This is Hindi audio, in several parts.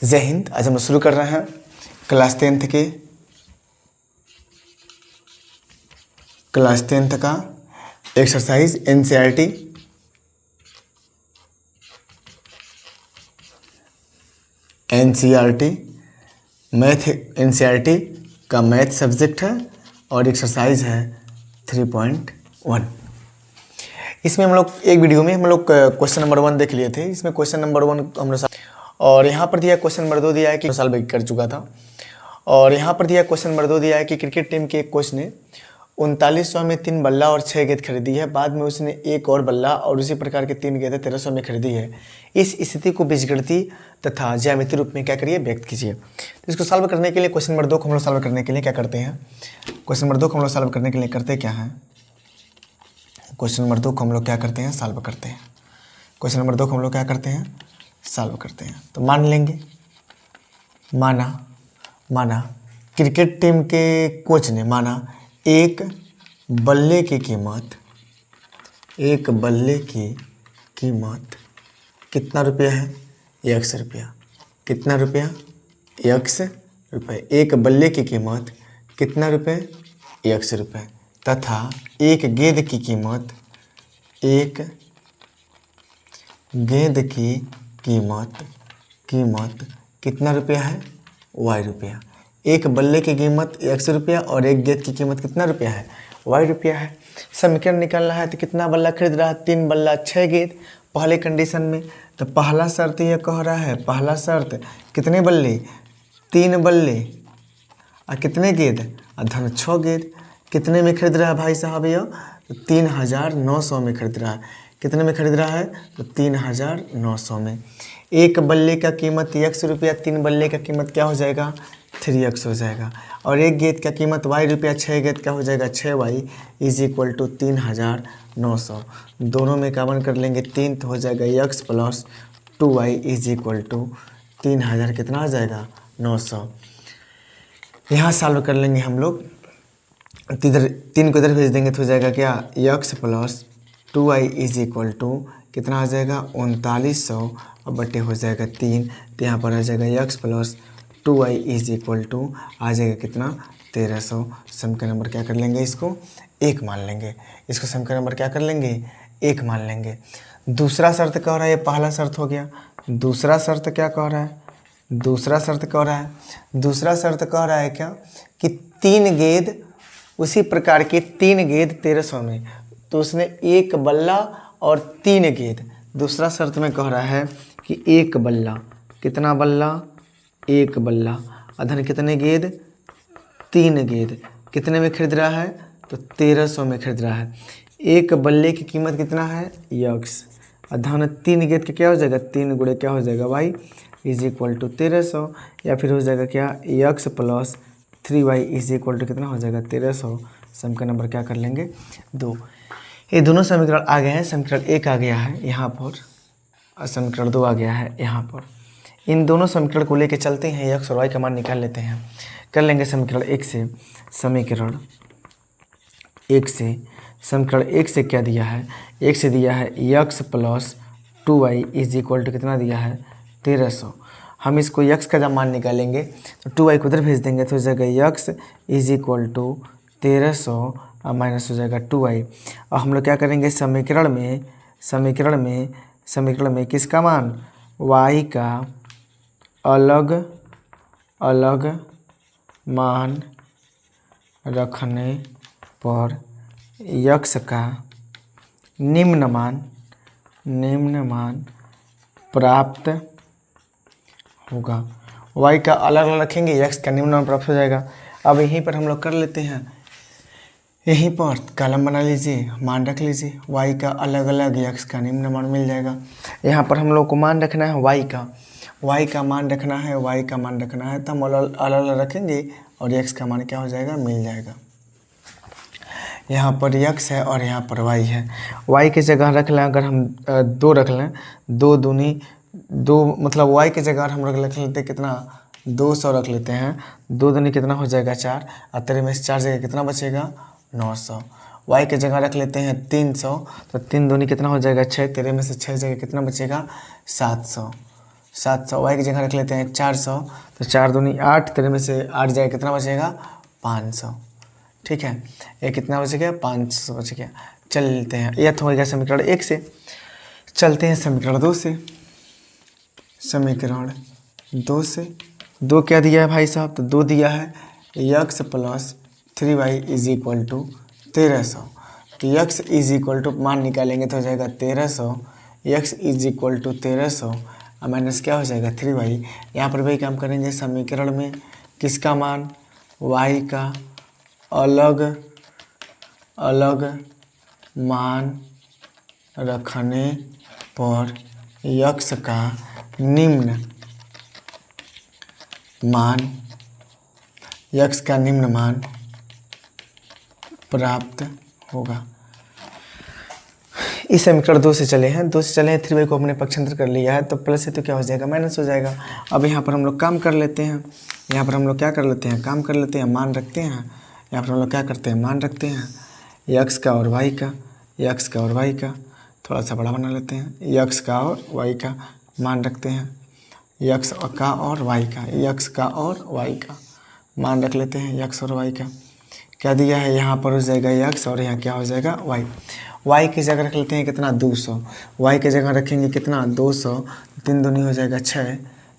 जय हिंद। आज हम शुरू कर रहे हैं क्लास 10th का एक्सरसाइज एनसीईआरटी मैथ एनसीईआरटी का मैथ सब्जेक्ट है और एक्सरसाइज है 3.1। इसमें हम लोग एक वीडियो में हम लोग क्वेश्चन नंबर 1 देख लिए थे। इसमें क्वेश्चन नंबर 1 हम लोग और यहाँ पर दिया क्वेश्चन नंबर 2 दिया है कि साल कर चुका था। और यहाँ पर दिया क्वेश्चन नंबर 2 दिया है कि क्रिकेट टीम के एक कोच ने 3900 में 3 बल्ला और 6 गेंद खरीदी है। बाद में उसने एक और बल्ला और उसी प्रकार के 3 गेंदें 1300 में खरीदी है। इस स्थिति को बीजगणितीय तथा ज्यामितीय रूप में क्या करिए, व्यक्त कीजिए। तो इसको सॉल्व करने के लिए क्वेश्चन नंबर 2 को हम लोग सॉल्व करने के लिए क्या करते हैं, क्वेश्चन नंबर 2 को हम लोग सॉल्व करने के लिए करते क्या हैं, क्वेश्चन नंबर 2 को हम लोग क्या करते हैं, सॉल्व करते हैं। क्वेश्चन नंबर 2 को हम लोग क्या करते हैं, सॉल्व करते हैं। तो मान लेंगे, माना क्रिकेट टीम के कोच ने माना एक बल्ले की कीमत कितना रुपया है, x रुपया। कितना रुपया, x रुपये। एक बल्ले की कीमत कितना रुपये, x रुपये। तथा एक गेंद की कीमत कितना रुपया है, y रुपया। एक बल्ले की कीमत x रुपया और एक गेंद की कीमत कितना रुपया है, y रुपया है। समीकरण निकालना है तो कितना बल्ला खरीद रहा है, 3 बल्ला 6 गेंद पहले कंडीशन में। तो पहला शर्त यह कह रहा है, पहला शर्त कितने बल्ले, 3 बल्ले और कितने गेंद धन 6 गेंद। कितने में खरीद रहा है भाई साहब, यह 3900 में खरीद रहा है। कितने में खरीद रहा है, तो 3900 में। एक बल्ले का कीमत x रुपया, 3 बल्ले का कीमत क्या हो जाएगा, 3x हो जाएगा। और एक गेंद का कीमत y रुपया, 6 गेंद क्या हो जाएगा, 6y इज इक्वल टू 3900। दोनों में कॉमन कर लेंगे 3 तो हो जाएगा x plus 2y is equal to 3000 कितना आ जाएगा, 900। यहाँ सॉल्व कर लेंगे हम लोग, इधर 3 को इधर भेज देंगे तो हो जाएगा क्या, x plus 2y is equal to कितना आ जाएगा, 3900 और बटे हो जाएगा 3। तो यहाँ पर आ जाएगा x plus 2y is equal to आ जाएगा कितना, 1300। समीकरण नंबर क्या कर लेंगे, इसको 1 मान लेंगे। इसको समीकरण नंबर क्या कर लेंगे, 1 मान लेंगे। दूसरा शर्त कह रहा है, ये पहला शर्त हो गया। दूसरा शर्त क्या कह रहा है, दूसरा शर्त कह रहा है क्या, कि 3 गेंद उसी प्रकार के 3 गेंद 1300 में। तो उसने एक बल्ला और 3 गेंद। दूसरा शर्त में कह रहा है कि एक बल्ला, कितना बल्ला, एक बल्ला अधन कितने गेंद, 3 गेंद। कितने में खरीद रहा है, तो 1300 में खरीद रहा है। एक बल्ले की कीमत कितना है, x अधन 3 गेंद का क्या हो जाएगा, 3 गुणे क्या हो जाएगा y इज इक्वल टू 1300। या फिर हो जाएगा क्या, x plus 3y is equal to कितना हो जाएगा, 1300। समीकरण नंबर क्या कर लेंगे, 2। ये दोनों समीकरण आ गए हैं। समीकरण 1 आ गया है यहाँ पर और समीकरण 2 आ गया है यहाँ पर। इन दोनों समीकरण को लेके चलते हैं, x और y का मान निकाल लेते हैं। कर लेंगे समीकरण 1 से, समीकरण 1 से क्या दिया है, 1 से दिया है x plus 2y is equal to कितना दिया है, 1300। हम इसको x का जब मान निकालेंगे तो 2y को उधर भेज देंगे तो हो जाएगा x इज इक्वल टू 1300 और माइनस हो जाएगा 2y। और हम लोग क्या करेंगे, समीकरण में किसका मान, y का अलग अलग मान रखने पर x का निम्न मान प्राप्त होगा। y का अलग अलग रखेंगे, x का निम्न मान प्राप्त हो जाएगा। अब यहीं पर हम लोग कर लेते हैं, यहीं पर कॉलम बना लीजिए, मान रख लीजिए। y का अलग अलग, x का निम्न मान मिल जाएगा। यहाँ पर हम लोग को मान रखना है y का मान रखना है तो हम अलग अलग रखेंगे और x का मान क्या हो जाएगा, मिल जाएगा। यहाँ पर x है और यहाँ पर y है। y की जगह रख लें अगर हम 2 रख लें, 2 दूनी 2 मतलब y की जगह हम रख लेते कितना, 200 रख लेते हैं। 2 दूनी कितना हो जाएगा, 4 और 13 में से 4 जगह कितना बचेगा, 900। y की जगह रख लेते हैं 300, तो 3 दूनी कितना हो जाएगा, 6। 13 में से 6 जगह कितना बचेगा, 700। 700, वाई की जगह रख लेते हैं 400, तो 4 दूनी 8, 3 में से 8 जाएगा, कितना बचेगा 500। ठीक है, ये कितना बच गया 500 बच गया। चलते हैं, यह तो हो गया समीकरण 1 से। चलते हैं समीकरण 2 से। समीकरण 2 से 2 क्या दिया है भाई साहब, तो 2 दिया है x plus 3y is equal to 1300। तो x इज इक्वल टू मान निकालेंगे तो हो जाएगा 1300, x इज इक्वल टू 1300 और माइनस क्या हो जाएगा 3y। यहाँ पर वही काम करेंगे, समीकरण में किसका मान, y का अलग अलग मान रखने पर x का निम्न मान, x का निम्न मान प्राप्त होगा। इस समीकरण 2 से चले हैं, 2 से चले हैं, 3y को हमने पक्षांतर कर लिया है, तो प्लस है तो क्या हो जाएगा माइनस हो जाएगा। अब यहाँ पर हम लोग काम कर लेते हैं, यहाँ पर हम लोग क्या कर लेते हैं, काम कर लेते हैं, मान रखते हैं। यहाँ पर हम लोग क्या करते हैं, मान रखते हैं x का और y का, x का और y का, थोड़ा सा बड़ा बना लेते हैं, x का और y का मान रखते हैं, x का और y का, x का और y का मान रख लेते हैं, x और y का। क्या दिया है, यहाँ पर हो जाएगा x और यहाँ क्या हो जाएगा y। y की जगह रख लेते हैं कितना 200, y की जगह रखेंगे कितना 200, 3 दूनी हो जाएगा 6,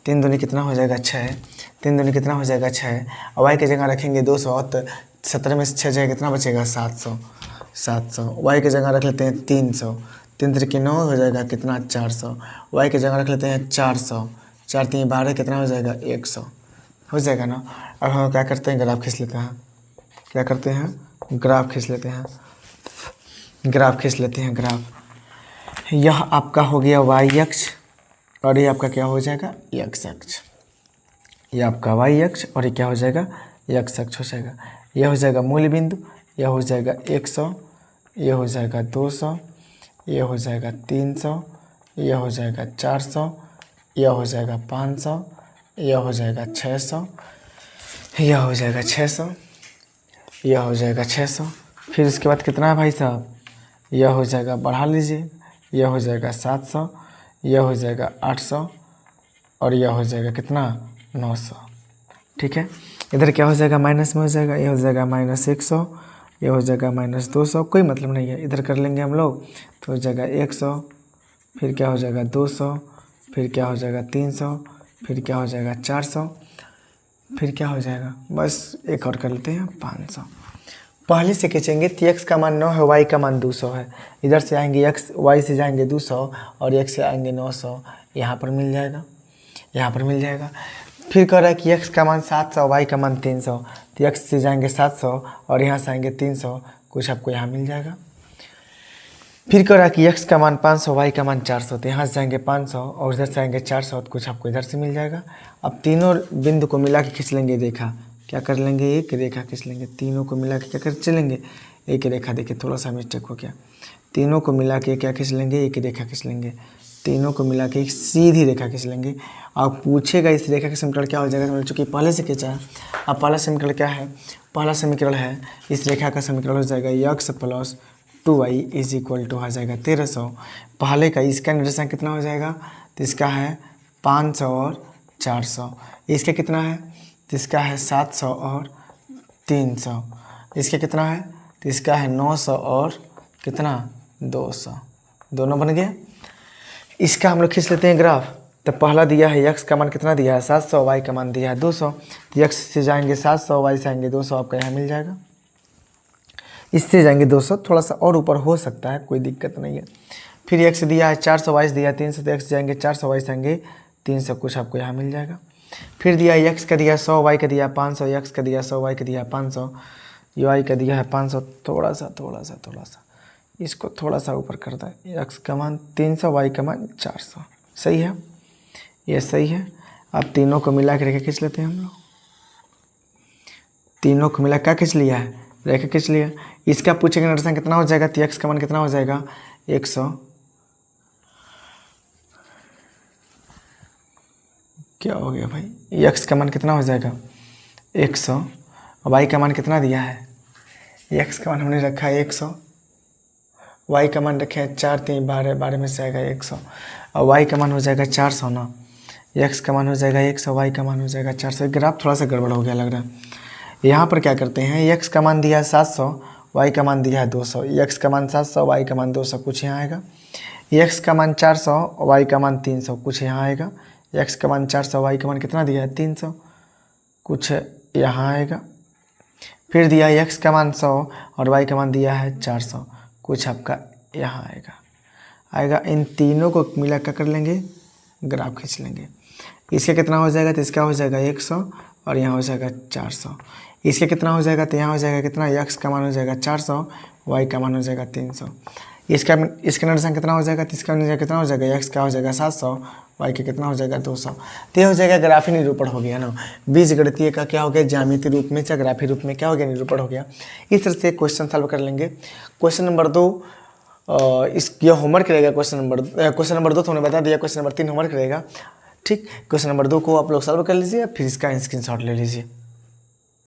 3 दूनी कितना हो जाएगा 6, 3 दूनी कितना हो जाएगा 6, और y की जगह रखेंगे 200, तो 17 में से 6 जाएगा कितना बचेगा 700, 700। y की जगह रख लेते हैं 300, 3 3 9 हो जाएगा कितना 400, y की जगह रख लेते हैं 400, 4 3 12 कितना हो जाएगा 100 हो जाएगा ना। अब हम क्या करते हैं, ग्राफ खींच लेते हैं, क्या करते हैं, ग्राफ खींच लेते हैं, ग्राफ खींच लेते हैं ग्राफ। यह आपका हो गया y अक्ष और ये आपका क्या हो जाएगा x अक्ष, यह आपका y अक्ष और ये क्या हो जाएगा x अक्ष हो जाएगा। यह हो जाएगा मूल बिंदु, यह हो जाएगा 100, यह हो जाएगा 200, यह हो जाएगा 300, यह हो जाएगा 400, यह हो जाएगा 500, यह हो जाएगा 600, यह हो जाएगा 600, यह हो जाएगा 600। फिर इसके बाद कितना है भाई साहब, यह हो जाएगा बढ़ा लीजिए, यह हो जाएगा 700, यह हो जाएगा 800 और यह हो जाएगा कितना 900। ठीक है, इधर क्या हो जाएगा माइनस में हो जाएगा, यह हो जाएगा -100, यह हो जाएगा -200, कोई मतलब नहीं है, इधर कर लेंगे हम लोग तो हो जाएगा 100, फिर क्या हो जाएगा 200, फिर क्या हो जाएगा 300, फिर क्या हो जाएगा 400, फिर क्या हो जाएगा, बस एक और कर लेते हैं 500। पहले से खींचेंगे तो x का मान 9 है, y का मान 200 है, इधर से आएंगे x, y से जाएंगे 200 और x से आएंगे 900, यहाँ पर मिल जाएगा, यहाँ पर मिल जाएगा। फिर कह रहा है कि x का मान 700, y का मान 300, तो x से जाएंगे 700 और यहाँ से आएंगे 300, कुछ आपको यहाँ मिल जाएगा। फिर कह रहा है कि x का मान 500, y का मान 400, तो यहाँ से जाएंगे 500 और इधर से आएंगे 400, तो कुछ आपको इधर से मिल जाएगा। अब तीनों बिंदु को मिला के खींच लेंगे रेखा, क्या कर लेंगे, एक रेखा खींच लेंगे, तीनों को मिला के क्या कर चलेंगे एक रेखा। देखिए थोड़ा सा मिस्टेक हो गया, तीनों को मिला के क्या खींच लेंगे, एक रेखा खींच लेंगे, तीनों को मिला के एक सीधी रेखा खींच लेंगे। अब पूछेगा इस रेखा का समीकरण क्या हो जाएगा, तो चूँकि पहले से खींचा है। अब पहला समीकरण क्या है, पहला समीकरण है इस रेखा का समीकरण हो जाएगा x plus 2y is equal to आ जाएगा 1300। पहले का इसका निर्देशांक कितना हो जाएगा, तो इसका है 500 और 400, इसका कितना है, तो इसका है 700 और 300, इसका कितना है, तो इसका है 900 और कितना 200, दोनों बन गया। इसका हम लोग खींच लेते हैं ग्राफ। तो पहला दिया है x का मान कितना दिया है 700, y का मान दिया है 200, तो x से जाएंगे 700, y से आएंगे 200, आपका यहाँ मिल जाएगा। इससे जाएंगे 200, थोड़ा सा और ऊपर हो सकता है, कोई दिक्कत नहीं है। फिर x दिया है 400, y से दिया है 300, तो x जाएंगे 400, y से आएंगे 300, कुछ आपको यहाँ मिल जाएगा। फिर दिया x का दिया 100, y का दिया 500, x का दिया 100, y का दिया 500, y का दिया है 500, थोड़ा सा इसको थोड़ा सा ऊपर कर दें, x का मान 300, y का मान 400, सही है, ये सही है। अब तीनों को मिला के रेखा खींच लेते हैं हम लोग, तीनों को मिला क्या खींच लिया है, रेखा खींच लिया। इसका पूछेगा निर्देशांक कितना हो जाएगा, तो x का मान कितना हो जाएगा 100, क्या हो गया भाई, x का मान कितना हो जाएगा 100, और y का मान कितना दिया है, x का मान हमने रखा है 100, y का मान रखे हैं 4 3 12, 12 में से आएगा 100, और y का मान हो जाएगा 400 ना, एक्स का मान हो जाएगा 100, वाई का मान हो जाएगा 400। ग्राफ थोड़ा सा गड़बड़ हो गया लग रहा है। यहाँ पर क्या करते हैं, एक्स का मान दिया है 700, वाई का मान दिया है 200। एक्स का मान 700, वाई का मान 200, कुछ यहाँ आएगा। एक्स का मान 400, वाई का मान 300, कुछ यहाँ आएगा। एक्स का मान 400, वाई का मान कितना दिया है 300, कुछ यहाँ आएगा। फिर दिया एक्स का मान 100 और वाई का मान दिया है 400, कुछ आपका यहाँ आएगा। इन तीनों को मिला कर लेंगे, ग्राफ खींच लेंगे। इसका कितना हो जाएगा, तो इसका हो जाएगा 100 और यहाँ हो जाएगा 400। इसका कितना हो जाएगा, तो यहाँ हो जाएगा कितना, एक्स का मान हो जाएगा 400, वाई का मान हो जाएगा 300। इसका नंबर कितना हो जाएगा, तो इसका नंबर कितना हो जाएगा, एक्स का हो जाएगा 700, वाई का कितना हो जाएगा 200। तो ये हो जाएगा ग्राफी निरूपण हो गया ना। बीजगणितीय का क्या हो गया, ज्यामितीय रूप में या ग्राफी रूप में क्या हो गया, निरूपण हो गया। इस तरह से क्वेश्चन सॉल्व कर लेंगे। क्वेश्चन नंबर 2 ये होमवर्क रहेगा। क्वेश्चन नंबर 2 तो हमने बता दिया, क्वेश्चन नंबर 3 होमवर्क रहेगा। ठीक, क्वेश्चन नंबर 2 को आप लोग सॉल्व कर लीजिए, फिर इसका स्क्रीनशॉट ले लीजिए।